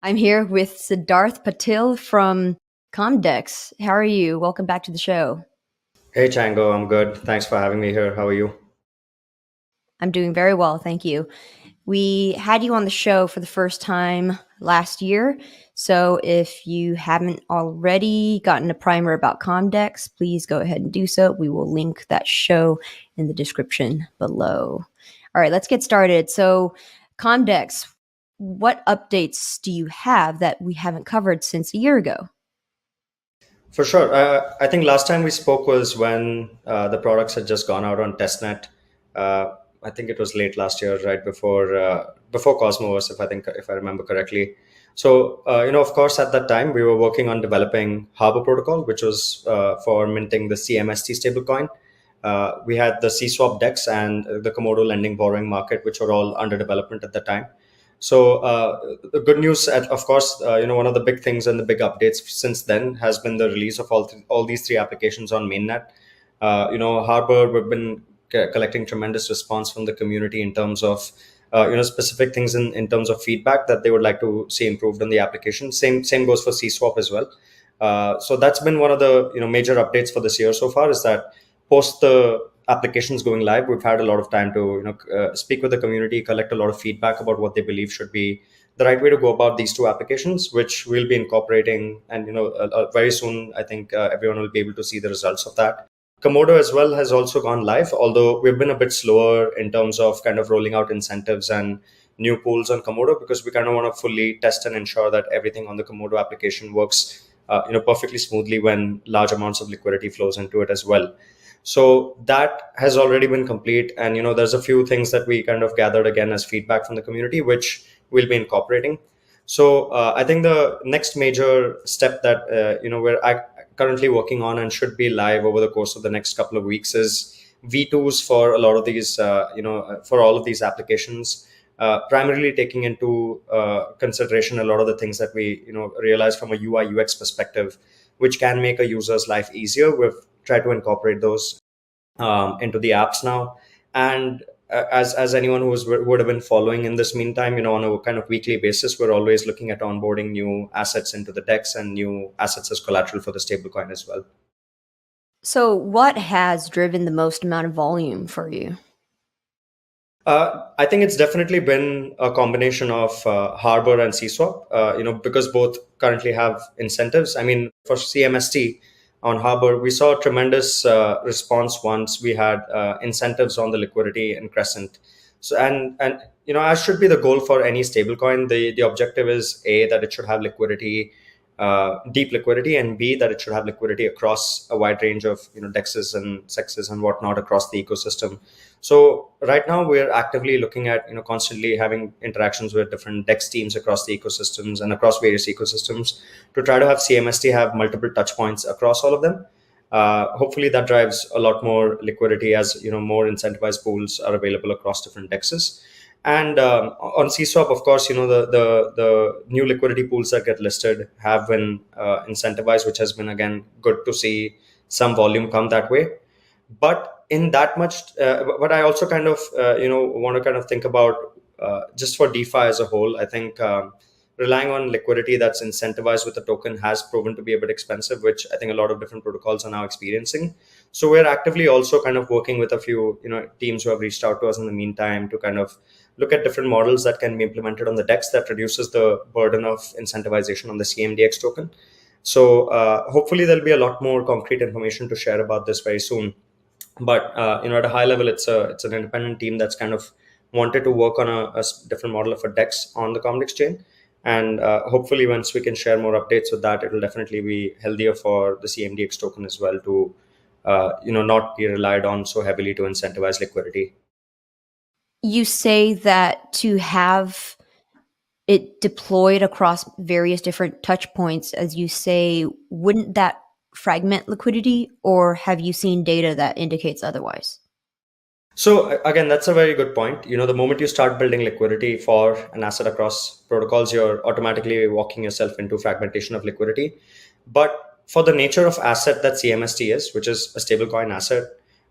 I'm here with Siddarth Patil from Comdex. How are you? Welcome back to the show. Hey Chjango, I'm good. Thanks for having me here. How are you? I'm doing very well, thank you. We had you on the show for the first time last year. So if you haven't already gotten a primer about Comdex, please go ahead and do so. We will link that show in the description below. All right, let's get started. So, Comdex, what updates do you have that we haven't covered since a year ago? For sure. I think last time we spoke was when the products had just gone out on testnet. I think it was late last year, right before Cosmos, if I remember correctly. So of course, at that time we were working on developing Harbor Protocol, which was for minting the CMST stablecoin. We had the CSwap DEX and the Komodo lending borrowing market, which were all under development at the time. So the good news, of course, one of the big things and the big updates since then has been the release of all these three applications on mainnet. Harbor, we've been collecting tremendous response from the community in terms of specific things in terms of feedback that they would like to see improved on the application. Same goes for CSwap as well. So that's been one of the major updates for this year so far, is that post the applications going live, we've had a lot of time to speak with the community, collect a lot of feedback about what they believe should be the right way to go about these two applications, which we'll be incorporating. And very soon, I think everyone will be able to see the results of that. Komodo as well has also gone live, although we've been a bit slower in terms of kind of rolling out incentives and new pools on Komodo, because we kind of want to fully test and ensure that everything on the Komodo application works perfectly smoothly when large amounts of liquidity flows into it as well. So that has already been complete, and there's a few things that we kind of gathered again as feedback from the community, which we'll be incorporating. So I think the next major step that we're currently working on and should be live over the course of the next couple of weeks is V2s for a lot of these, for all of these applications. Primarily taking into consideration a lot of the things that we realize from a UI UX perspective, which can make a user's life easier. We've tried to incorporate those into the apps now. And as anyone who would have been following in this meantime, on a kind of weekly basis, we're always looking at onboarding new assets into the DEX and new assets as collateral for the stablecoin as well. So, what has driven the most amount of volume for you? I think it's definitely been a combination of Harbor and CSwap, because both currently have incentives. I mean, for CMST on Harbor, we saw a tremendous response once we had incentives on the liquidity in Crescent. So, and as should be the goal for any stablecoin, the objective is A, that it should have liquidity, deep liquidity, and B, that it should have liquidity across a wide range of dexes and sexes and whatnot across the ecosystem. So right now we're actively looking at constantly having interactions with different DEX teams across the ecosystems and across various ecosystems to try to have CMST have multiple touch points across all of them. Hopefully that drives a lot more liquidity, as more incentivized pools are available across different DEXs. And on CSwap, of course, the new liquidity pools that get listed have been incentivized, which has been again good to see some volume come that way. But in that much, but I also kind of want to kind of think about just for DeFi as a whole. I think relying on liquidity that's incentivized with a token has proven to be a bit expensive, which I think a lot of different protocols are now experiencing. So we're actively also kind of working with a few teams who have reached out to us in the meantime to kind of look at different models that can be implemented on the DEX that reduces the burden of incentivization on the CMDX token. So hopefully there'll be a lot more concrete information to share about this very soon. But at a high level, it's an independent team that's kind of wanted to work on a different model of a DEX on the Comdex chain. And hopefully once we can share more updates with that, it will definitely be healthier for the CMDX token as well to not be relied on so heavily to incentivize liquidity. You say that to have it deployed across various different touch points, as you say, wouldn't that fragment liquidity, or have you seen data that indicates otherwise? So again, that's a very good point. The moment you start building liquidity for an asset across protocols, you're automatically walking yourself into fragmentation of liquidity. But for the nature of asset that CMST is, which is a stablecoin asset,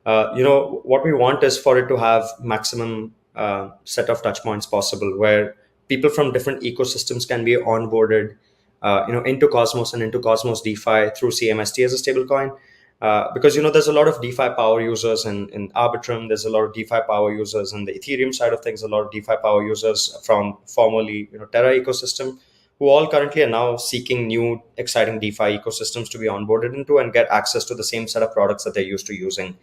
what we want is for it to have maximum set of touch points possible, where people from different ecosystems can be onboarded, into Cosmos and into Cosmos DeFi through CMST as a stablecoin. Because there's a lot of DeFi power users in Arbitrum. There's a lot of DeFi power users in the Ethereum side of things. A lot of DeFi power users from formerly Terra ecosystem, who all currently are now seeking new exciting DeFi ecosystems to be onboarded into and get access to the same set of products that they're used to using.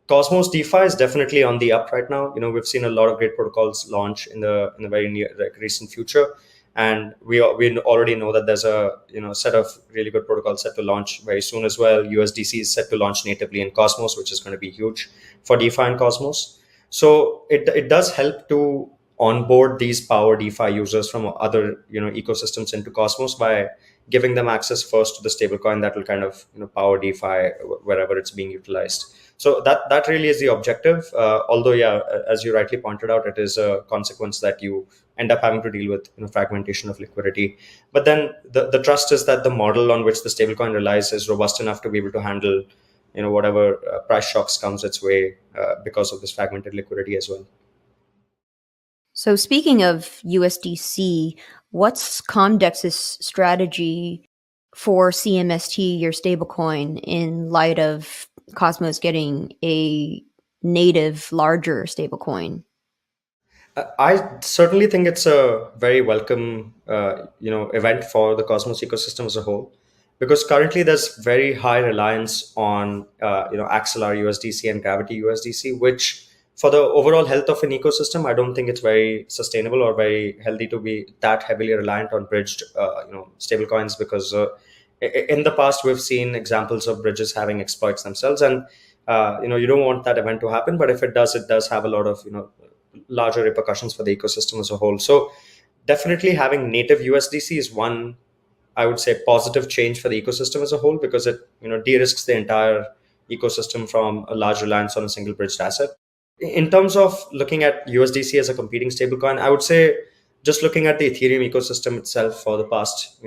Cosmos DeFi is definitely on the up right now. We've seen a lot of great protocols launch in the very near, recent future, and we already know that there's a set of really good protocols set to launch very soon as well. USDC is set to launch natively in Cosmos, which is going to be huge for DeFi and Cosmos. So it does help to onboard these power DeFi users from other ecosystems into Cosmos by giving them access first to the stablecoin that will kind of power DeFi wherever it's being utilized. So that really is the objective. Although, yeah, as you rightly pointed out, it is a consequence that you end up having to deal with fragmentation of liquidity. But then the trust is that the model on which the stablecoin relies is robust enough to be able to handle whatever price shocks comes its way because of this fragmented liquidity as well. So speaking of USDC, what's Comdex's strategy for CMST, your stablecoin, in light of Cosmos getting a native, larger stablecoin? I certainly think it's a very welcome, event for the Cosmos ecosystem as a whole, because currently there's very high reliance on, Axelar USDC and Gravity USDC, which for the overall health of an ecosystem, I don't think it's very sustainable or very healthy to be that heavily reliant on bridged, stablecoins, because in the past we've seen examples of bridges having exploits themselves, and you don't want that event to happen. But if it does have a lot of larger repercussions for the ecosystem as a whole. So definitely having native USDC is one, I would say, positive change for the ecosystem as a whole, because it de-risks the entire ecosystem from a large reliance on a single bridged asset. In terms of looking at USDC as a competing stablecoin, I would say just looking at the Ethereum ecosystem itself for the past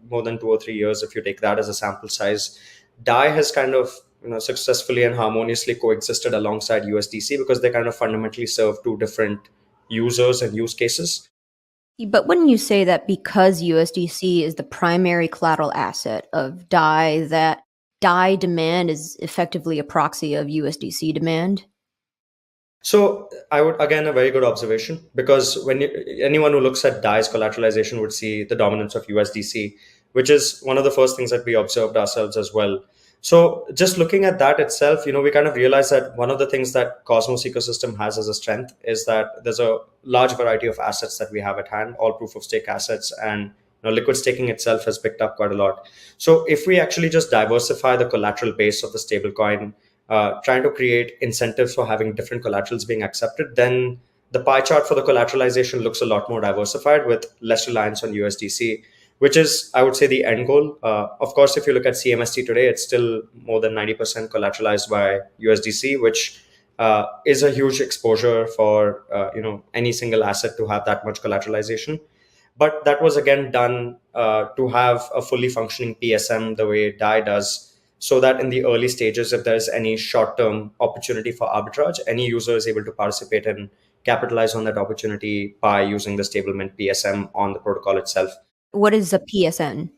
more than 2 or 3 years, if you take that as a sample size, DAI has kind of successfully and harmoniously coexisted alongside USDC, because they kind of fundamentally serve two different users and use cases. But wouldn't you say that because USDC is the primary collateral asset of DAI, that DAI demand is effectively a proxy of USDC demand? So I would, again, a very good observation, because anyone who looks at DAI's collateralization would see the dominance of USDC, which is one of the first things that we observed ourselves as well. So just looking at that itself, we kind of realize that one of the things that Cosmos ecosystem has as a strength is that there's a large variety of assets that we have at hand, all proof of stake assets, and liquid staking itself has picked up quite a lot. So if we actually just diversify the collateral base of the stablecoin, trying to create incentives for having different collaterals being accepted, then the pie chart for the collateralization looks a lot more diversified with less reliance on USDC, which is, I would say, the end goal. Of course, if you look at CMST today, it's still more than 90% collateralized by USDC, which is a huge exposure for any single asset to have that much collateralization. But that was again done to have a fully functioning PSM the way DAI does, so that in the early stages, if there's any short-term opportunity for arbitrage, any user is able to participate and capitalize on that opportunity by using the stablemint PSM on the protocol itself. What is a PSN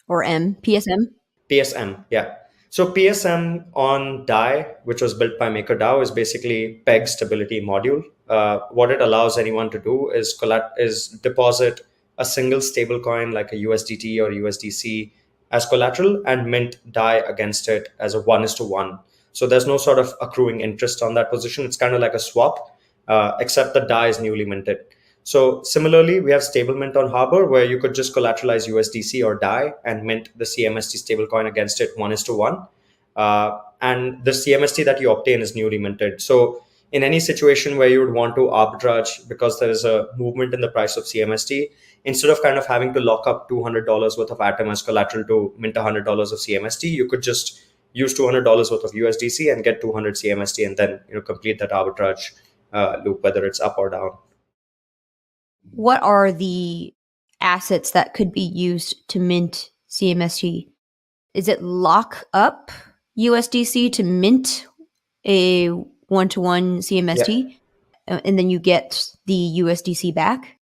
or PSM? PSM, yeah. So PSM on DAI, which was built by MakerDAO, is basically peg stability module. What it allows anyone to do is deposit a single stablecoin like a USDT or USDC as collateral and mint DAI against it as a 1:1. So there's no sort of accruing interest on that position. It's kind of like a swap, except the DAI is newly minted. So similarly, we have stablemint on Harbor, where you could just collateralize USDC or DAI and mint the CMST stablecoin against it 1:1. And the CMST that you obtain is newly minted. So in any situation where you would want to arbitrage because there is a movement in the price of CMST, instead of kind of having to lock up $200 worth of Atom as collateral to mint $100 of CMST, you could just use $200 worth of USDC and get 200 CMST, and then complete that arbitrage loop, whether it's up or down. What are the assets that could be used to mint CMST? Is it lock up USDC to mint a 1:1 CMST, and then you get the USDC back?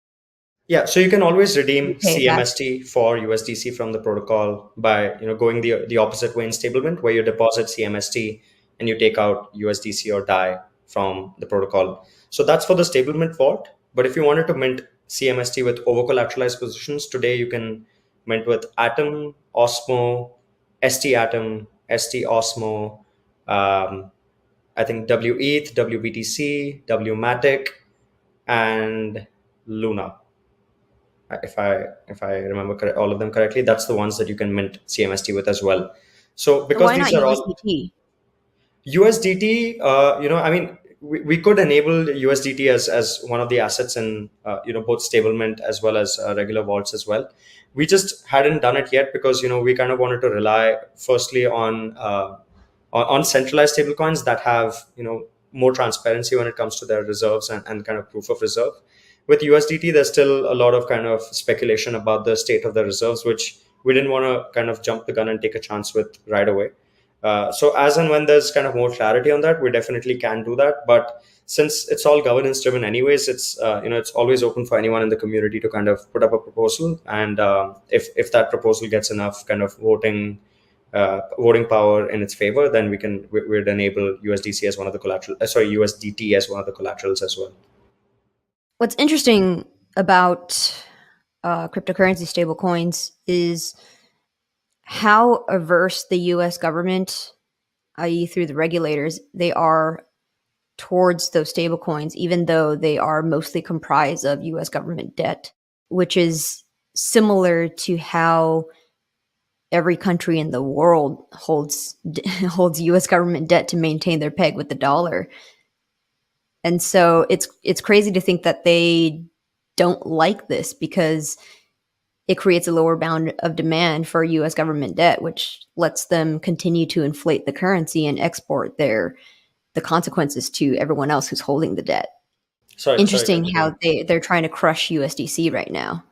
Yeah, so you can always redeem You pay it back. CMST for USDC from the protocol by going the opposite way in stablement, where you deposit CMST and you take out USDC or DAI from the protocol. So that's for the stablement vault. But if you wanted to mint CMST with over collateralized positions, today you can mint with Atom, Osmo, ST Atom, ST Osmo, I think WETH, WBTC, WMatic, and Luna. If I remember all of them correctly, that's the ones that you can mint CMST with as well. So So because why these not are all USDT? USDT, I mean, we could enable USDT as one of the assets in both stablement as well as regular vaults as well. We just hadn't done it yet because we kind of wanted to rely firstly on centralized stablecoins that have more transparency when it comes to their reserves and kind of proof of reserve. With USDT, there's still a lot of kind of speculation about the state of the reserves, which we didn't want to kind of jump the gun and take a chance with right away. So as and when there's kind of more clarity on that, we definitely can do that. But since it's all governance driven anyways, it's always open for anyone in the community to kind of put up a proposal, and if that proposal gets enough kind of voting power in its favor, then we'd enable USDC as one of the collateral. USDT as one of the collaterals as well. What's interesting about cryptocurrency stablecoins is how averse the U.S. government, i.e., through the regulators, they are towards those stablecoins, even though they are mostly comprised of U.S. government debt, which is similar to how every country in the world holds U.S. government debt to maintain their peg with the dollar. And so it's crazy to think that they don't like this because it creates a lower bound of demand for U.S. government debt, which lets them continue to inflate the currency and export the consequences to everyone else who's holding the debt. Sorry, Interesting continue. how they're trying to crush USDC right now,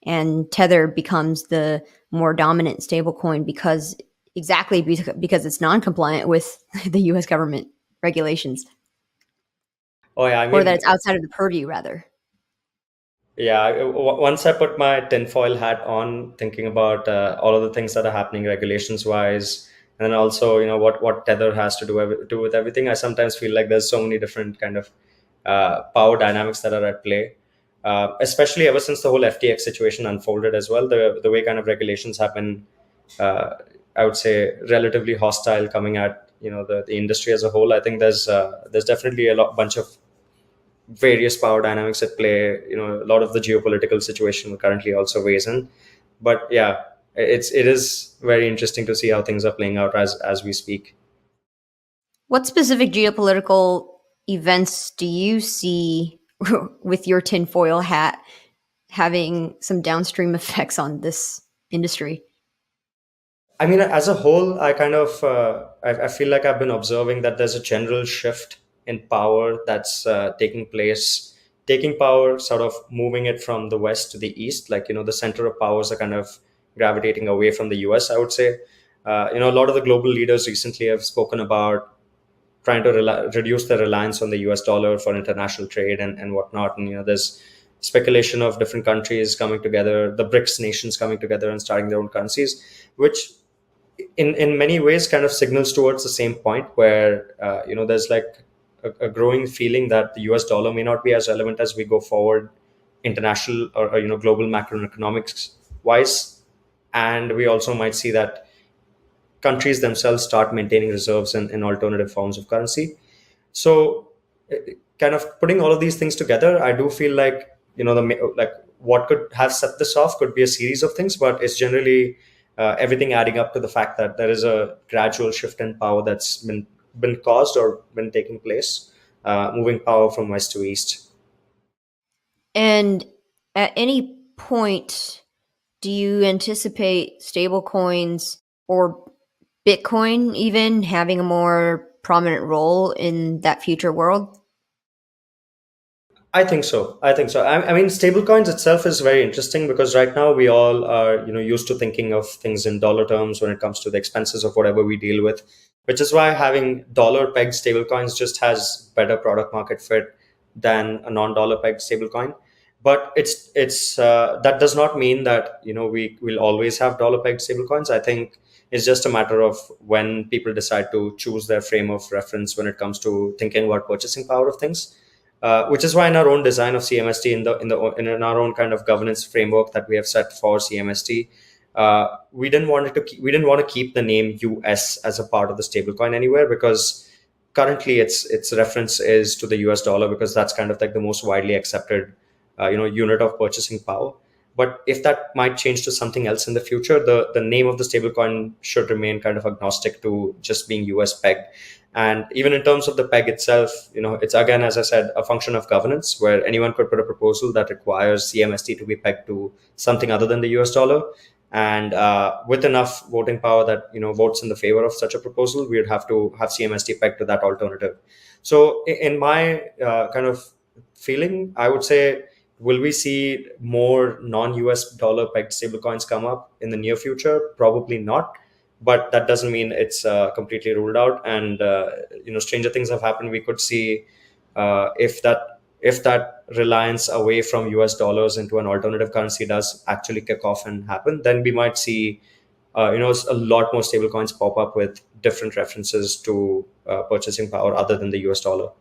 and Tether becomes the more dominant stablecoin because it's non-compliant with the U.S. government regulations, Oh yeah, I or that mean, it's outside of the purview, rather. yeah. Once I put my tinfoil hat on, thinking about all of the things that are happening regulations wise, and then also what Tether has to do with everything, I sometimes feel like there's so many different kind of power dynamics that are at play. Especially ever since the whole FTX situation unfolded as well, the way kind of regulations happen, uh, I would say, relatively hostile coming at the industry as a whole. I think there's definitely bunch of various power dynamics at play. A lot of the geopolitical situation currently also weighs in. But yeah, it is very interesting to see how things are playing out as we speak. What specific geopolitical events do you see with your tinfoil hat having some downstream effects on this industry? I mean, as a whole, I kind of I feel like I've been observing that there's a general shift in power that's taking power, sort of moving it from the west to the east. Like the center of powers are kind of gravitating away from the U.S. I would say, a lot of the global leaders recently have spoken about trying to reduce the reliance on the US dollar for international trade and whatnot. And there's speculation of different countries coming together, the BRICS nations coming together and starting their own currencies, which in many ways kind of signals towards the same point where there's like a growing feeling that the US dollar may not be as relevant as we go forward, international or global macroeconomics wise. And we also might see that countries themselves start maintaining reserves in alternative forms of currency. So, kind of putting all of these things together, I do feel like like what could have set this off could be a series of things, but it's generally everything adding up to the fact that there is a gradual shift in power that's been caused or been taking place, moving power from west to east. And at any point, do you anticipate stablecoins or Bitcoin even having a more prominent role in that future world? I think so. I think so. I mean, stablecoins itself is very interesting because right now we all are, used to thinking of things in dollar terms when it comes to the expenses of whatever we deal with, which is why having dollar pegged stablecoins just has better product market fit than a non-dollar pegged stablecoin. But it's that does not mean that we will always have dollar pegged stablecoins. I think it's just a matter of when people decide to choose their frame of reference when it comes to thinking about purchasing power of things. Which is why in our own design of CMST, in our own kind of governance framework that we have set for CMST, we didn't want to keep the name US as a part of the stablecoin anywhere, because currently its reference is to the US dollar, because that's kind of like the most widely accepted unit of purchasing power. But if that might change to something else in the future, the name of the stablecoin should remain kind of agnostic to just being US pegged. And even in terms of the peg itself, it's again, as I said, a function of governance, where anyone could put a proposal that requires CMST to be pegged to something other than the US dollar. And with enough voting power that votes in the favor of such a proposal, we would have to have CMST pegged to that alternative. So in my kind of feeling, I would say, will we see more non-US dollar pegged stablecoins come up in the near future? Probably not, but that doesn't mean it's completely ruled out. And stranger things have happened. We could see if that reliance away from US dollars into an alternative currency does actually kick off and happen, then we might see a lot more stablecoins pop up with different references to purchasing power other than the US dollar.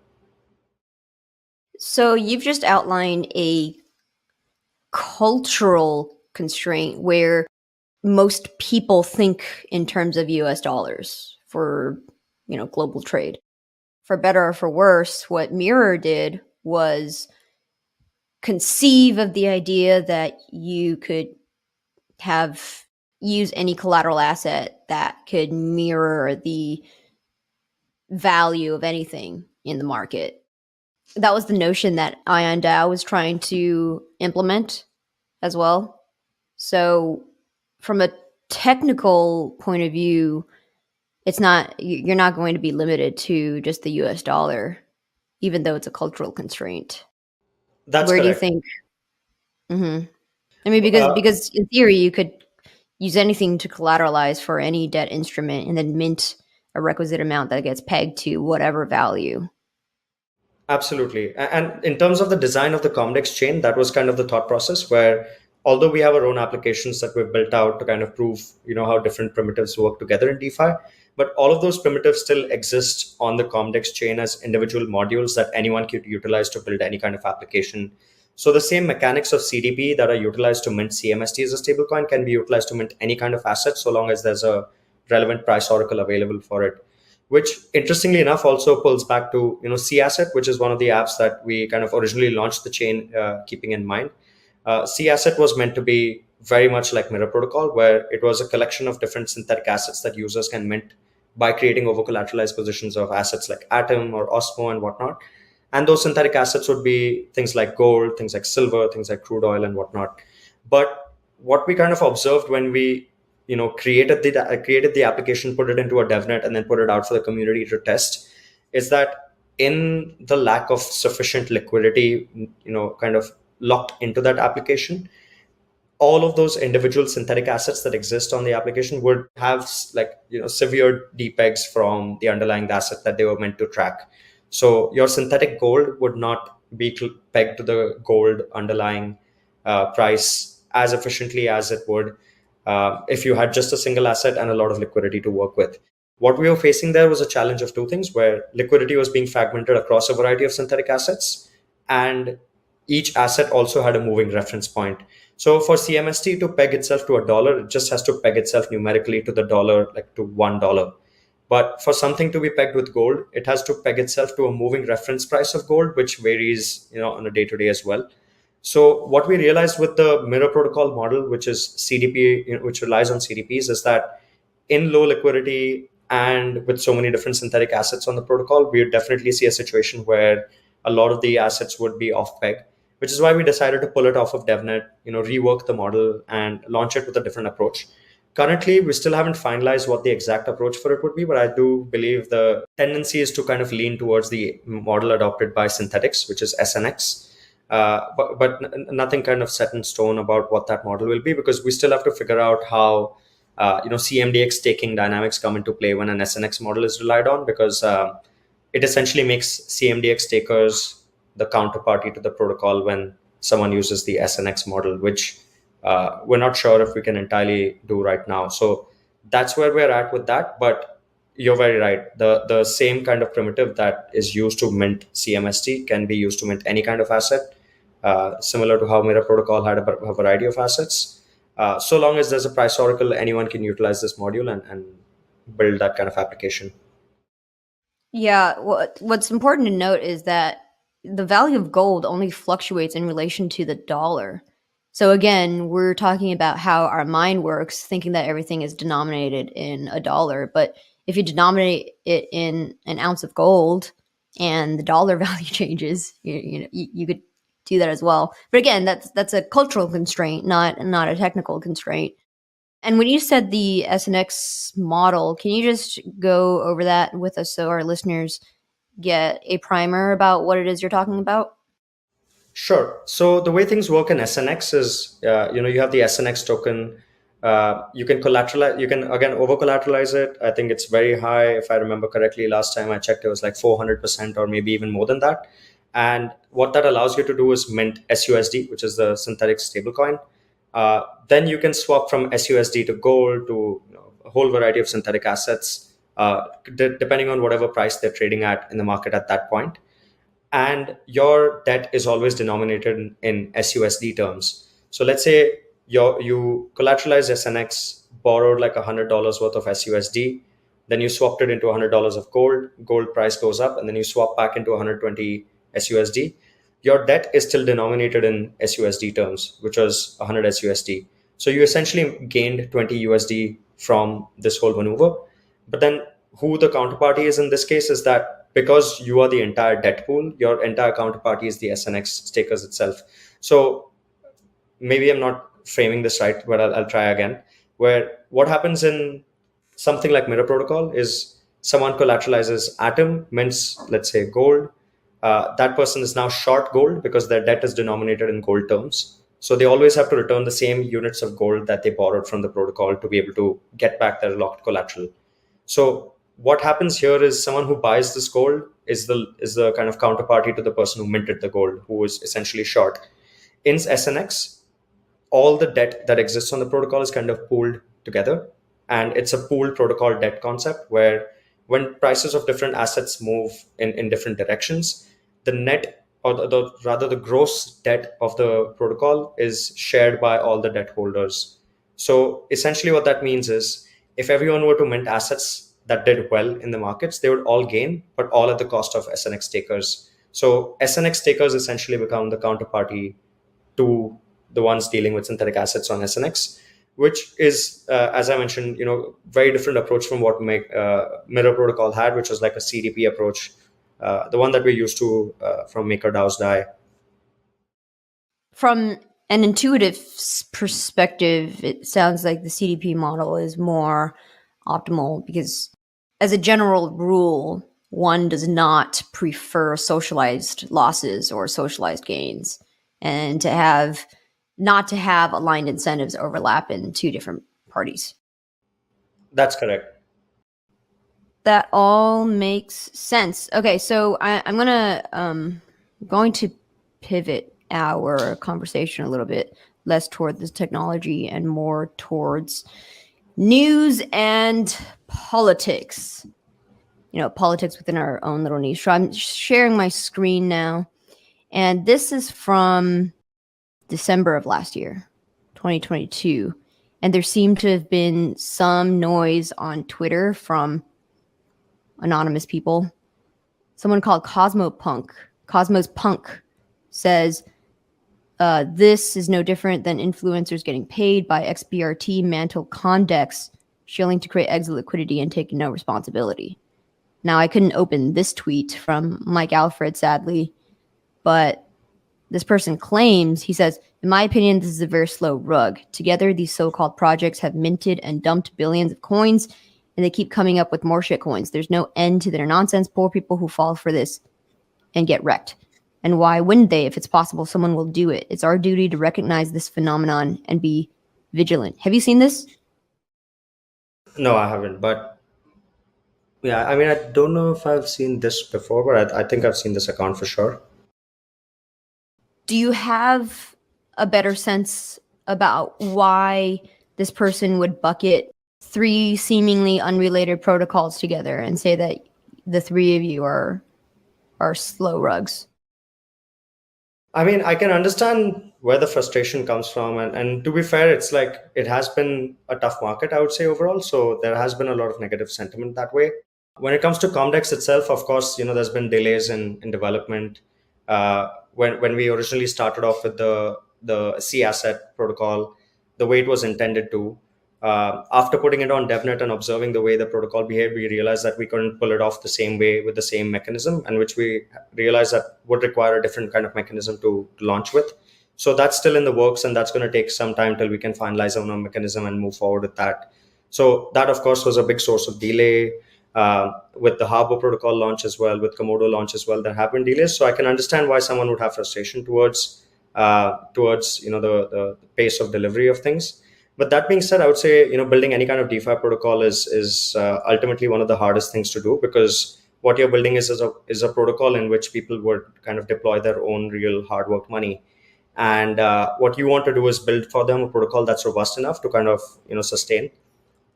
So you've just outlined a cultural constraint where most people think in terms of US dollars for, global trade. For better or for worse, what Mirror did was conceive of the idea that you could use any collateral asset that could mirror the value of anything in the market. That was the notion that Ion DAO was trying to implement as well. So from a technical point of view, you're not going to be limited to just the US dollar, even though it's a cultural constraint. That's Where do you correct. think? Hmm. I mean, Uh, because in theory, you could use anything to collateralize for any debt instrument and then mint a requisite amount that gets pegged to whatever value. Absolutely. And in terms of the design of the Comdex chain, that was kind of the thought process, where although we have our own applications that we've built out to kind of prove, how different primitives work together in DeFi, but all of those primitives still exist on the Comdex chain as individual modules that anyone could utilize to build any kind of application. So the same mechanics of CDP that are utilized to mint CMST as a stablecoin can be utilized to mint any kind of asset, so long as there's a relevant price oracle available for it, which interestingly enough also pulls back to C Asset, which is one of the apps that we kind of originally launched the chain keeping in mind. C Asset was meant to be very much like Mirror Protocol, where it was a collection of different synthetic assets that users can mint by creating over collateralized positions of assets like Atom or Osmo and whatnot. And those synthetic assets would be things like gold, things like silver, things like crude oil and whatnot. But what we kind of observed when we created the application, put it into a devnet, and then put it out for the community to test, is that in the lack of sufficient liquidity, kind of locked into that application, all of those individual synthetic assets that exist on the application would have severe depegs from the underlying asset that they were meant to track. So your synthetic gold would not be pegged to the gold underlying price as efficiently as it would if you had just a single asset and a lot of liquidity to work with. What we were facing there was a challenge of two things, where liquidity was being fragmented across a variety of synthetic assets, and each asset also had a moving reference point. So for CMST to peg itself to a dollar, it just has to peg itself numerically to the dollar, like to $1. But for something to be pegged with gold, it has to peg itself to a moving reference price of gold, which varies, on a day to day as well. So what we realized with the Mirror Protocol model, which is CDP, which relies on CDPs, is that in low liquidity and with so many different synthetic assets on the protocol, we would definitely see a situation where a lot of the assets would be off peg, which is why we decided to pull it off of DevNet, rework the model and launch it with a different approach. Currently, we still haven't finalized what the exact approach for it would be, but I do believe the tendency is to kind of lean towards the model adopted by Synthetics, which is SNX. But nothing kind of set in stone about what that model will be, because we still have to figure out how CMDX staking dynamics come into play when an SNX model is relied on, because it essentially makes CMDX stakers the counterparty to the protocol when someone uses the SNX model, which we're not sure if we can entirely do right now. So that's where we're at with that. But you're very right. The same kind of primitive that is used to mint CMST can be used to mint any kind of asset, similar to how Mirror Protocol had a variety of assets. So long as there's a price oracle, anyone can utilize this module and build that kind of application. Yeah, what's important to note is that the value of gold only fluctuates in relation to the dollar. So again, we're talking about how our mind works, thinking that everything is denominated in a dollar. But if you denominate it in an ounce of gold and the dollar value changes, you could do that as well. But again, that's a cultural constraint, not a technical constraint. And when you said the SNX model, can you just go over that with us so our listeners get a primer about what it is you're talking about? Sure. So the way things work in SNX is, you have the SNX token. You can collateralize. You can again over collateralize it. I think it's very high. If I remember correctly, last time I checked, it was like 400% or maybe even more than that. And what that allows you to do is mint SUSD, which is the synthetic stablecoin. Then you can swap from SUSD to gold to a whole variety of synthetic assets, depending on whatever price they're trading at in the market at that point. And your debt is always denominated in SUSD terms. So let's say you collateralized SNX, borrowed like $100 worth of SUSD, then you swapped it into $100 of gold. Gold price goes up, and then you swap back into 120 SUSD. Your debt is still denominated in SUSD terms, which was 100 SUSD. So you essentially gained 20 USD from this whole maneuver. But then who the counterparty is in this case is that because you are the entire debt pool, your entire counterparty is the SNX stakers itself. So maybe I'm not framing this right, but I'll try again. Where what happens in something like Mirror Protocol is someone collateralizes Atom, mints, let's say, gold. That person is now short gold because their debt is denominated in gold terms. So they always have to return the same units of gold that they borrowed from the protocol to be able to get back their locked collateral. So what happens here is someone who buys this gold is the kind of counterparty to the person who minted the gold, who is essentially short. In SNX, all the debt that exists on the protocol is kind of pooled together, and it's a pooled protocol debt concept where when prices of different assets move in different directions, the net or rather the gross debt of the protocol is shared by all the debt holders. So essentially what that means is if everyone were to mint assets that did well in the markets, they would all gain, but all at the cost of SNX takers. So SNX takers essentially become the counterparty to the ones dealing with synthetic assets on SNX, which is, as I mentioned, very different approach from what Mirror Protocol had, which was like a CDP approach, the one that we're used to from MakerDAO's DAI. From an intuitive perspective, it sounds like the CDP model is more optimal because, as a general rule, one does not prefer socialized losses or socialized gains, and not to have aligned incentives overlap in two different parties. That's correct. That all makes sense. Okay, so I'm going to pivot our conversation a little bit less toward this technology and more towards news and politics. Politics within our own little niche. So I'm sharing my screen now, and this is from December of last year, 2022. And there seemed to have been some noise on Twitter from anonymous people. Someone called Cosmos Punk says, this is no different than influencers getting paid by XBRT Mantle Comdex, shilling to create exit liquidity and taking no responsibility. Now, I couldn't open this tweet from Mike Alfred, sadly, but this person claims, he says, in my opinion, this is a very slow rug. Together, these so-called projects have minted and dumped billions of coins, and they keep coming up with more shit coins. There's no end to their nonsense. Poor people who fall for this and get wrecked. And why wouldn't they? If it's possible, someone will do it. It's our duty to recognize this phenomenon and be vigilant. Have you seen this? No, I haven't. But yeah, I mean, I don't know if I've seen this before, but I think I've seen this account for sure. do you have a better sense about why this person would bucket three seemingly unrelated protocols together and say that the three of you are slow rugs? I mean, I can understand where the frustration comes from. And to be fair, it's like it has been a tough market, I would say, overall. So there has been a lot of negative sentiment that way. When it comes to Comdex itself, of course, there's been delays in development. When we originally started off with the C asset protocol, the way it was intended to, after putting it on DevNet and observing the way the protocol behaved, we realized that we couldn't pull it off the same way with the same mechanism, and which we realized that would require a different kind of mechanism to launch with. So that's still in the works, and that's going to take some time till we can finalize on a mechanism and move forward with that. So that, of course, was a big source of delay. With the Harbor protocol launch as well, with Komodo launch as well, there have been delays. So I can understand why someone would have frustration towards the pace of delivery of things. But that being said, I would say building any kind of DeFi protocol is ultimately one of the hardest things to do, because what you're building is a protocol in which people would kind of deploy their own real hard work money. And what you want to do is build for them a protocol that's robust enough to kind of sustain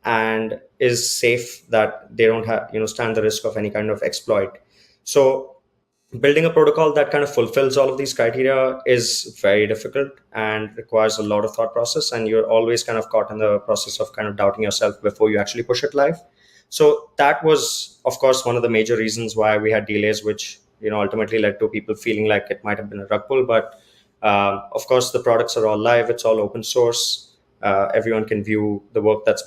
and is safe, that they don't have stand the risk of any kind of exploit. So building a protocol that kind of fulfills all of these criteria is very difficult and requires a lot of thought process, and you're always kind of caught in the process of kind of doubting yourself before you actually push it live. So that was, of course, one of the major reasons why we had delays, which ultimately led to people feeling like it might have been a rug pull. But of course, the products are all live, it's all open source. Everyone can view the work that's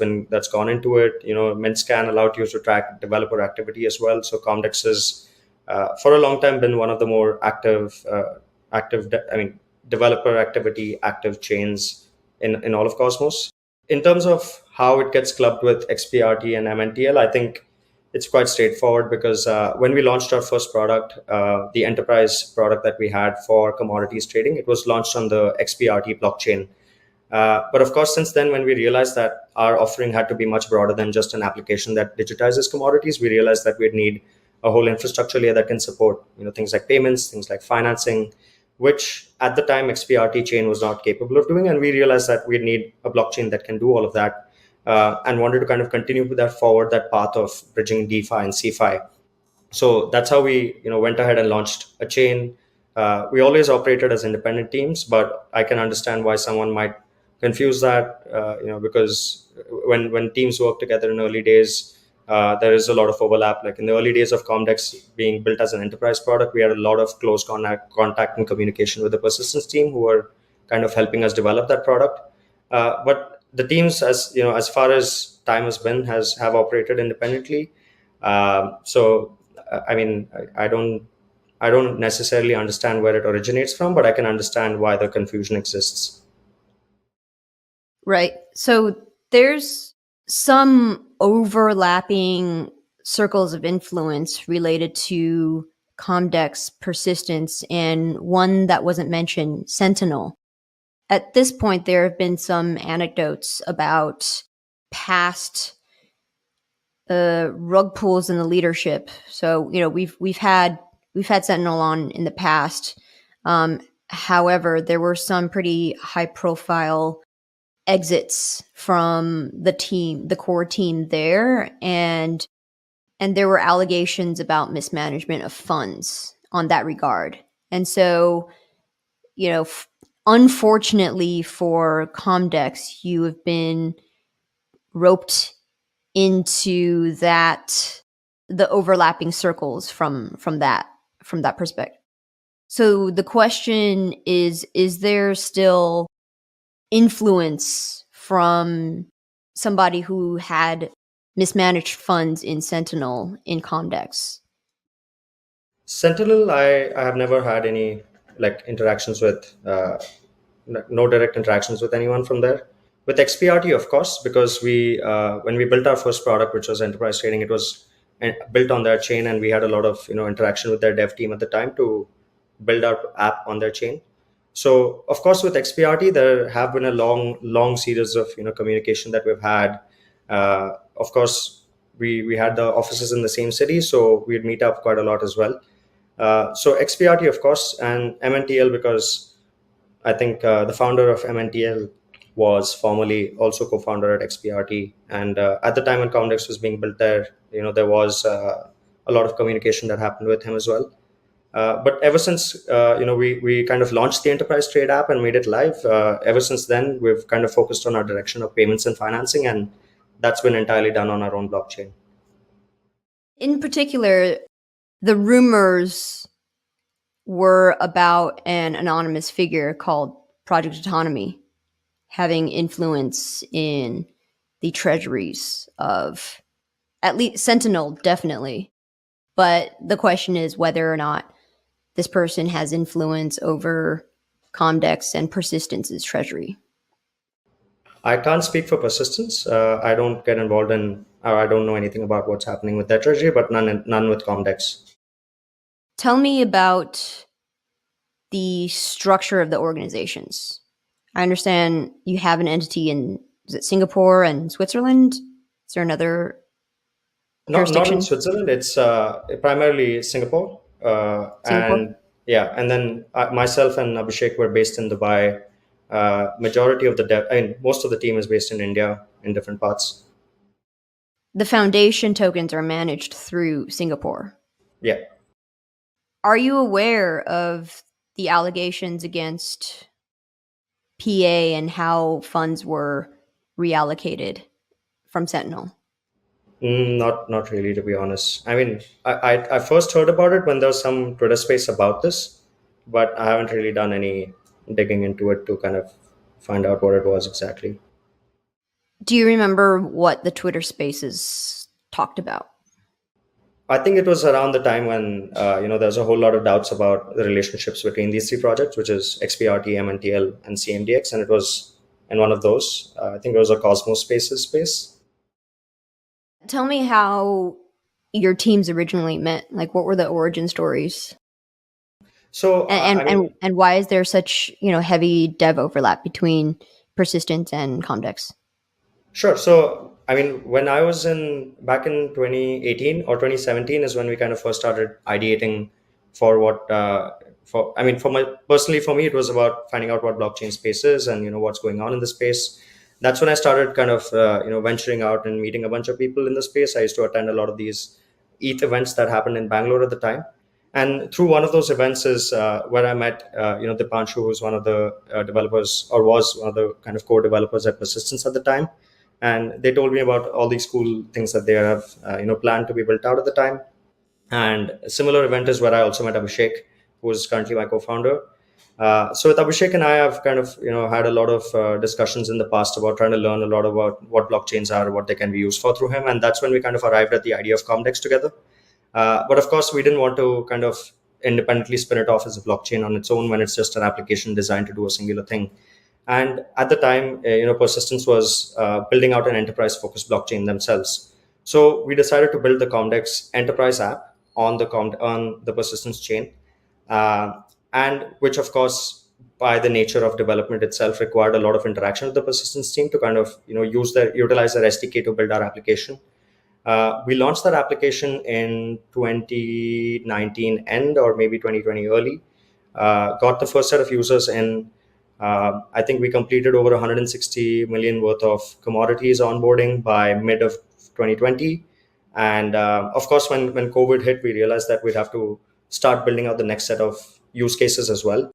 gone into it. MintScan allowed you to track developer activity as well. So Comdex has, for a long time, been one of the more developer activity active chains in all of Cosmos. In terms of how it gets clubbed with XPRT and MNTL, I think it's quite straightforward, because when we launched our first product, the enterprise product that we had for commodities trading, it was launched on the XPRT blockchain. But of course, since then, when we realized that our offering had to be much broader than just an application that digitizes commodities, we realized that we'd need a whole infrastructure layer that can support things like payments, things like financing, which at the time XPRT chain was not capable of doing. And we realized that we'd need a blockchain that can do all of that, and wanted to kind of continue with that path of bridging DeFi and CeFi. So that's how we went ahead and launched a chain. We always operated as independent teams, but I can understand why someone might confuse that, because when teams work together in early days, there is a lot of overlap. Like in the early days of Comdex being built as an enterprise product, we had a lot of close contact and communication with the persistence team, who were kind of helping us develop that product. But the teams, as far as time has been, have operated independently. So I mean, I don't necessarily understand where it originates from, but I can understand why the confusion exists. Right. So there's some overlapping circles of influence related to Comdex persistence, and one that wasn't mentioned, Sentinel. At this point, there have been some anecdotes about past rug pulls in the leadership. So we've had Sentinel on in the past. However, there were some pretty high profile exits from the core team there, and there were allegations about mismanagement of funds on that regard. And so, unfortunately for Comdex, you have been roped into the overlapping circles from that perspective. So the question is there still influence from somebody who had mismanaged funds in Sentinel in Comdex? Sentinel, I have never had any interactions with, no direct interactions with anyone from there. With XPRT, of course, because we when we built our first product, which was enterprise trading, it was built on their chain, and we had a lot of interaction with their dev team at the time to build our app on their chain. So of course, with XPRT, there have been a long series of communication that we've had. Of course, we had the offices in the same city, so we'd meet up quite a lot as well. So XPRT, of course, and MNTL, because I think the founder of MNTL was formerly also co-founder at XPRT, and at the time when Comdex was being built there, there was a lot of communication that happened with him as well. But ever since we kind of launched the enterprise trade app and made it live, ever since then we've kind of focused on our direction of payments and financing, and that's been entirely done on our own blockchain. In particular, the rumors were about an anonymous figure called Project Autonomy having influence in the treasuries of at least Sentinel, definitely. But the question is whether or not this person has influence over Comdex and Persistence's treasury. I can't speak for Persistence. I don't get involved in, or I don't know anything about what's happening with their treasury, but none with Comdex. Tell me about the structure of the organizations. I understand you have an entity in, is it Singapore and Switzerland? Is there another Not in Switzerland. It's primarily Singapore. Singapore? And yeah, and then myself and Abhishek were based in Dubai. Majority of most of the team is based in India in different parts. The foundation tokens are managed through Singapore. Yeah. Are you aware of the allegations against PA and how funds were reallocated from Sentinel? Not really, to be honest. I mean, I first heard about it when there was some Twitter space about this, but I haven't really done any digging into it to kind of find out what it was exactly. Do you remember what the Twitter spaces talked about? I think it was around the time when there's a whole lot of doubts about the relationships between these three projects, which is XPRT, MNTL, and CMDX, and it was in one of those. I think it was a Cosmos Spaces space. Tell me how your teams originally met. Like, what were the origin stories? So and why is there such heavy dev overlap between Persistence and Comdex? Sure. So, I mean, when I was back in 2018 or 2017 is when we kind of first started ideating for what, personally, for me, it was about finding out what blockchain space is and, what's going on in the space. That's when I started kind of, venturing out and meeting a bunch of people in the space. I used to attend a lot of these ETH events that happened in Bangalore at the time. And through one of those events is where I met, Dipanshu, who's one of the developers, or was one of the kind of core developers at Persistence at the time. And they told me about all these cool things that they have planned to be built out at the time. And a similar event is where I also met Abhishek, who is currently my co-founder. So with Abhishek and I have kind of had a lot of discussions in the past about trying to learn a lot about what blockchains are, what they can be used for through him, and that's when we kind of arrived at the idea of Comdex together. But of course, we didn't want to kind of independently spin it off as a blockchain on its own when it's just an application designed to do a singular thing. And at the time, Persistence was building out an enterprise-focused blockchain themselves. So we decided to build the Comdex enterprise app on the Persistence chain, and which, of course, by the nature of development itself, required a lot of interaction with the Persistence team to kind of utilize their SDK to build our application. We launched that application in 2019 end or maybe 2020 early. Got the first set of users in. I think we completed over 160 million worth of commodities onboarding by mid of 2020. And of course, when COVID hit, we realized that we'd have to start building out the next set of use cases as well.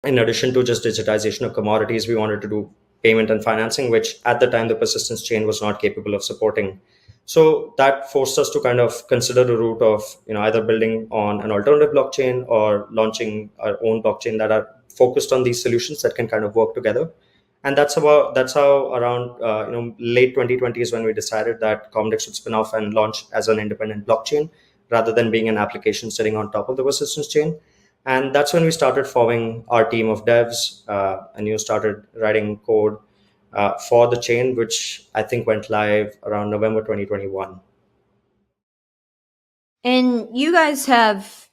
In addition to just digitization of commodities, we wanted to do payment and financing, which at the time the Persistence chain was not capable of supporting. So that forced us to kind of consider the route of either building on an alternative blockchain or launching our own blockchain that are focused on these solutions that can kind of work together. And that's how around late 2020 is when we decided that Comdex would spin off and launch as an independent blockchain rather than being an application sitting on top of the Persistence chain. And that's when we started forming our team of devs and started writing code for the chain, which I think went live around November 2021. And you guys have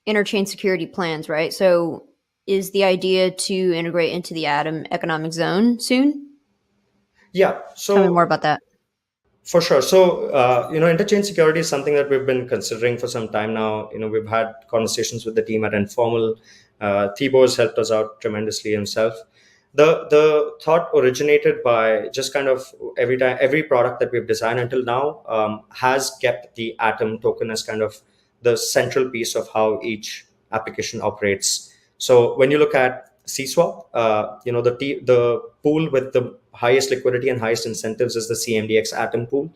Interchain security plans, right? So is the idea to integrate into the Atom economic zone soon? Yeah. So tell me more about that. For sure. So, interchain security is something that we've been considering for some time now. We've had conversations with the team at Informal. Thibaut has helped us out tremendously himself. The thought originated by just kind of every product that we've designed until now has kept the Atom token as kind of the central piece of how each application operates. So when you look at CSwap, the pool with the highest liquidity and highest incentives is the CMDX Atom pool,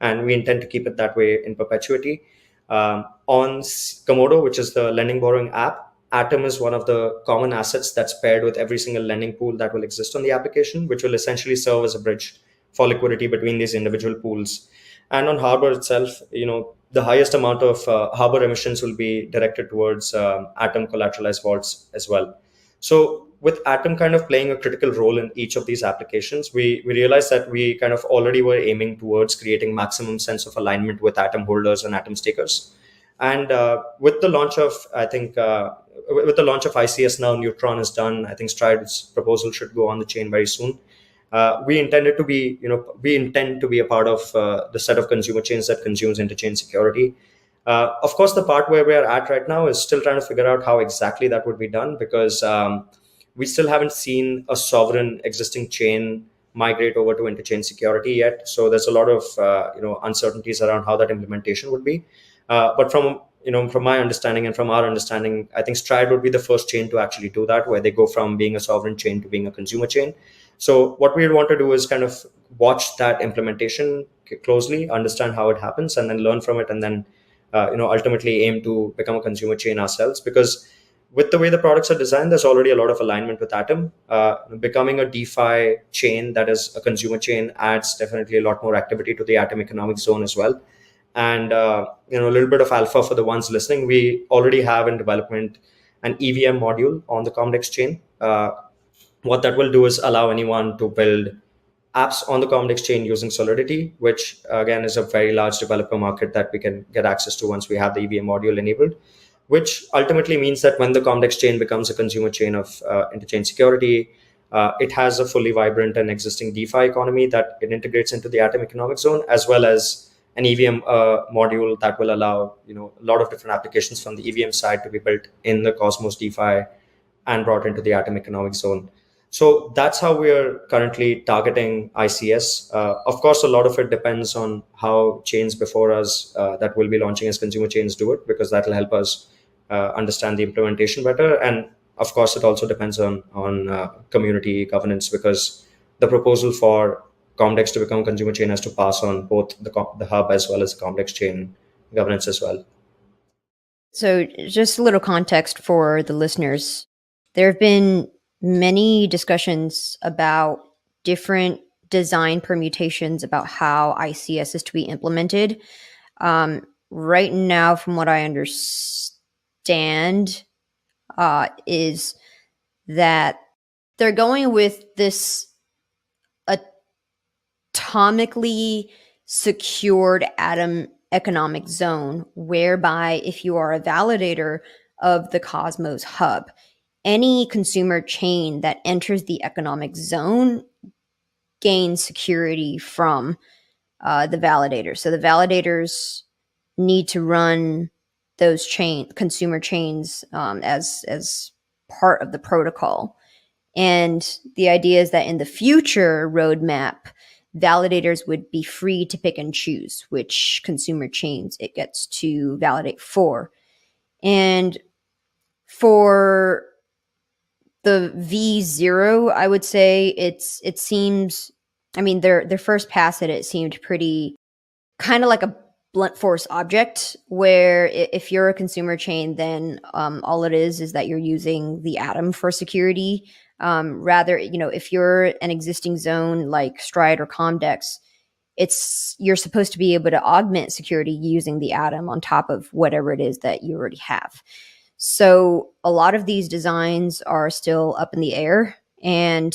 and we intend to keep it that way in perpetuity. On Komodo, which is the lending borrowing app, Atom is one of the common assets that's paired with every single lending pool that will exist on the application, which will essentially serve as a bridge for liquidity between these individual pools. And on Harbor itself, the highest amount of Harbor emissions will be directed towards Atom collateralized vaults as well. So with Atom kind of playing a critical role in each of these applications, we realized that we kind of already were aiming towards creating maximum sense of alignment with Atom holders and Atom stakers. And with the launch of, with the launch of ICS now, Neutron is done. I think Stride's proposal should go on the chain very soon. We intend to be a part of the set of consumer chains that consumes interchain security. Of course, the part where we are at right now is still trying to figure out how exactly that would be done, because we still haven't seen a sovereign existing chain migrate over to interchain security yet. So there's a lot of uncertainties around how that implementation would be. But from my understanding and from our understanding, I think Stride would be the first chain to actually do that, where they go from being a sovereign chain to being a consumer chain. So what we want to do is kind of watch that implementation closely, understand how it happens, and then learn from it, and then ultimately aim to become a consumer chain ourselves. Because with the way the products are designed, there's already a lot of alignment with Atom. Becoming a DeFi chain that is a consumer chain adds definitely a lot more activity to the Atom economic zone as well. And a little bit of alpha for the ones listening. We already have in development an EVM module on the Comdex chain. What that will do is allow anyone to build apps on the Comdex chain using Solidity, which again is a very large developer market that we can get access to once we have the EVM module enabled, which ultimately means that when the Comdex chain becomes a consumer chain of interchain security, it has a fully vibrant and existing DeFi economy that it integrates into the Atom economic zone, as well as an EVM module that will allow a lot of different applications from the EVM side to be built in the Cosmos DeFi and brought into the Atom economic zone. So that's how we are currently targeting ICS. Of course, a lot of it depends on how chains before us that will be launching as consumer chains do it, because that will help us understand the implementation better. And of course, it also depends on community governance, because the proposal for Comdex to become a consumer chain has to pass on both the hub as well as the Comdex chain governance as well. So just a little context for the listeners. There have been many discussions about different design permutations about how ICS is to be implemented. Right now, from what I understand, is that they're going with this atomically secured Atom economic zone, whereby if you are a validator of the Cosmos Hub, any consumer chain that enters the economic zone gains security from the validator. So the validators need to run those consumer chains as part of the protocol. And the idea is that in the future roadmap, validators would be free to pick and choose which consumer chains it gets to validate for. And for the V0, I would say it seems, I mean, their first pass at it seemed pretty kind of like a blunt force object, where if you're a consumer chain, then all it is that you're using the Atom for security. Rather, if you're an existing zone like Stride or Comdex, you're supposed to be able to augment security using the Atom on top of whatever it is that you already have. So a lot of these designs are still up in the air. And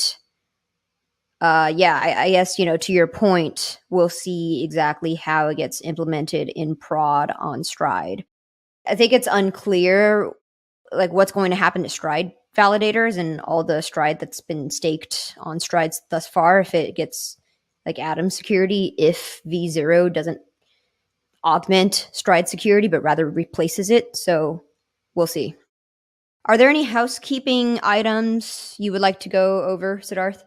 I guess, to your point, we'll see exactly how it gets implemented in prod on Stride. I think it's unclear like what's going to happen to Stride validators and all the Stride that's been staked on Strides thus far, if it gets like Atom security, if V0 doesn't augment Stride security, but rather replaces it. So we'll see. Are there any housekeeping items you would like to go over, Siddarth?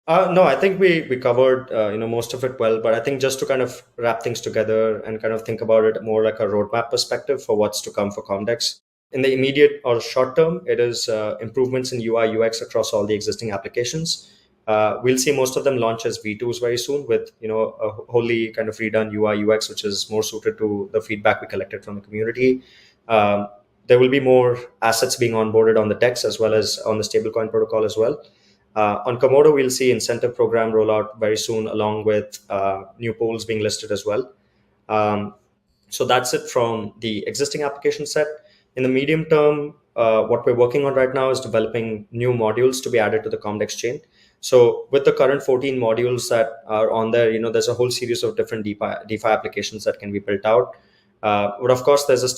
No, I think we covered most of it well, but I think just to kind of wrap things together and kind of think about it more like a roadmap perspective for what's to come for Comdex. In the immediate or short term, it is improvements in UI UX across all the existing applications. We'll see most of them launch as V2s very soon, with a wholly kind of redone UI UX, which is more suited to the feedback we collected from the community. Um, there will be more assets being onboarded on the DEX as well as on the stablecoin protocol as well. On Komodo, we'll see incentive program rollout very soon, along with new pools being listed as well. Um, so that's it from the existing application set. In the medium term, what we're working on right now is developing new modules to be added to the Comdex chain. So with the current 14 modules that are on there, there's a whole series of different DeFi applications that can be built out. But of course, there's a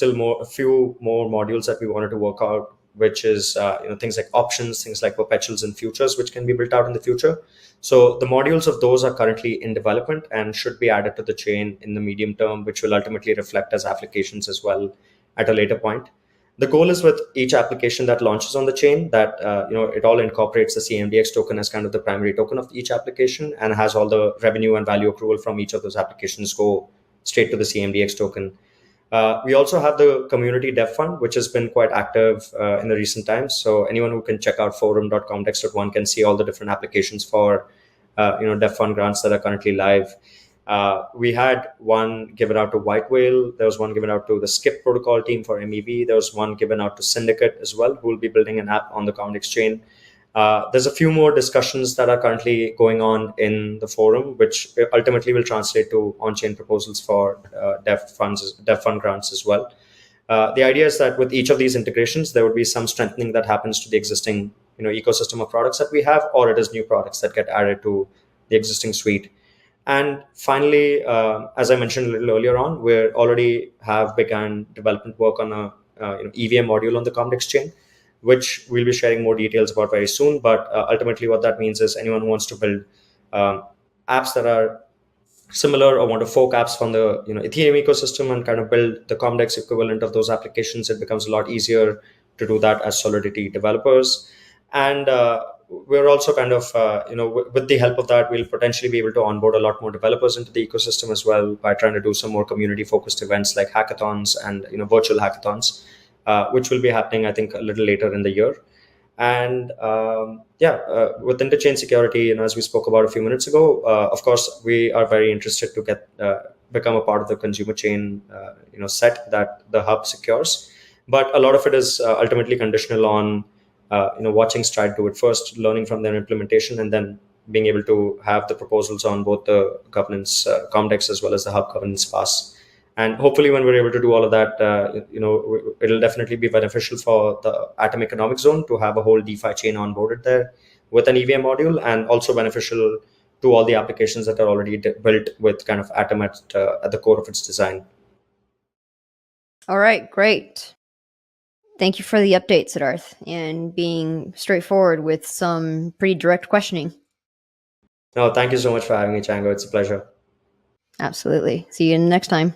few more modules that we wanted to work out, which is things like options, things like perpetuals and futures, which can be built out in the future. So the modules of those are currently in development and should be added to the chain in the medium term, which will ultimately reflect as applications as well at a later point. The goal is with each application that launches on the chain that it all incorporates the CMDX token as kind of the primary token of each application, and has all the revenue and value accrual from each of those applications go straight to the CMDX token. We also have the community dev fund, which has been quite active in the recent times. So anyone who can check out forum.comdex.one can see all the different applications for dev fund grants that are currently live. We had one given out to White Whale. There was one given out to the Skip protocol team for MEV. There was one given out to Syndicate as well, who will be building an app on the Comdex chain. There's a few more discussions that are currently going on in the forum, which ultimately will translate to on-chain proposals for dev fund grants as well. The idea is that with each of these integrations, there would be some strengthening that happens to the existing ecosystem of products that we have, or it is new products that get added to the existing suite. And finally, as I mentioned a little earlier on, we already have begun development work on a EVM module on the Comdex chain, which we'll be sharing more details about very soon. But ultimately, what that means is anyone who wants to build apps that are similar or want to fork apps from the Ethereum ecosystem and kind of build the Comdex equivalent of those applications, it becomes a lot easier to do that as Solidity developers. And we're also kind of, with the help of that, we'll potentially be able to onboard a lot more developers into the ecosystem as well by trying to do some more community-focused events like hackathons and virtual hackathons, which will be happening, I think, a little later in the year. And with Interchain Security, as we spoke about a few minutes ago, of course, we are very interested to become a part of the consumer chain, set that the hub secures. But a lot of it is ultimately conditional on watching Stride do it first, learning from their implementation, and then being able to have the proposals on both the governance Comdex as well as the hub governance pass. And hopefully, when we're able to do all of that, it'll definitely be beneficial for the Atom Economic Zone to have a whole DeFi chain onboarded there with an EVM module, and also beneficial to all the applications that are already built with kind of Atom at the core of its design. All right, great. Thank you for the update, Siddarth, and being straightforward with some pretty direct questioning. No, thank you so much for having me, Chjango. It's a pleasure. Absolutely. See you next time.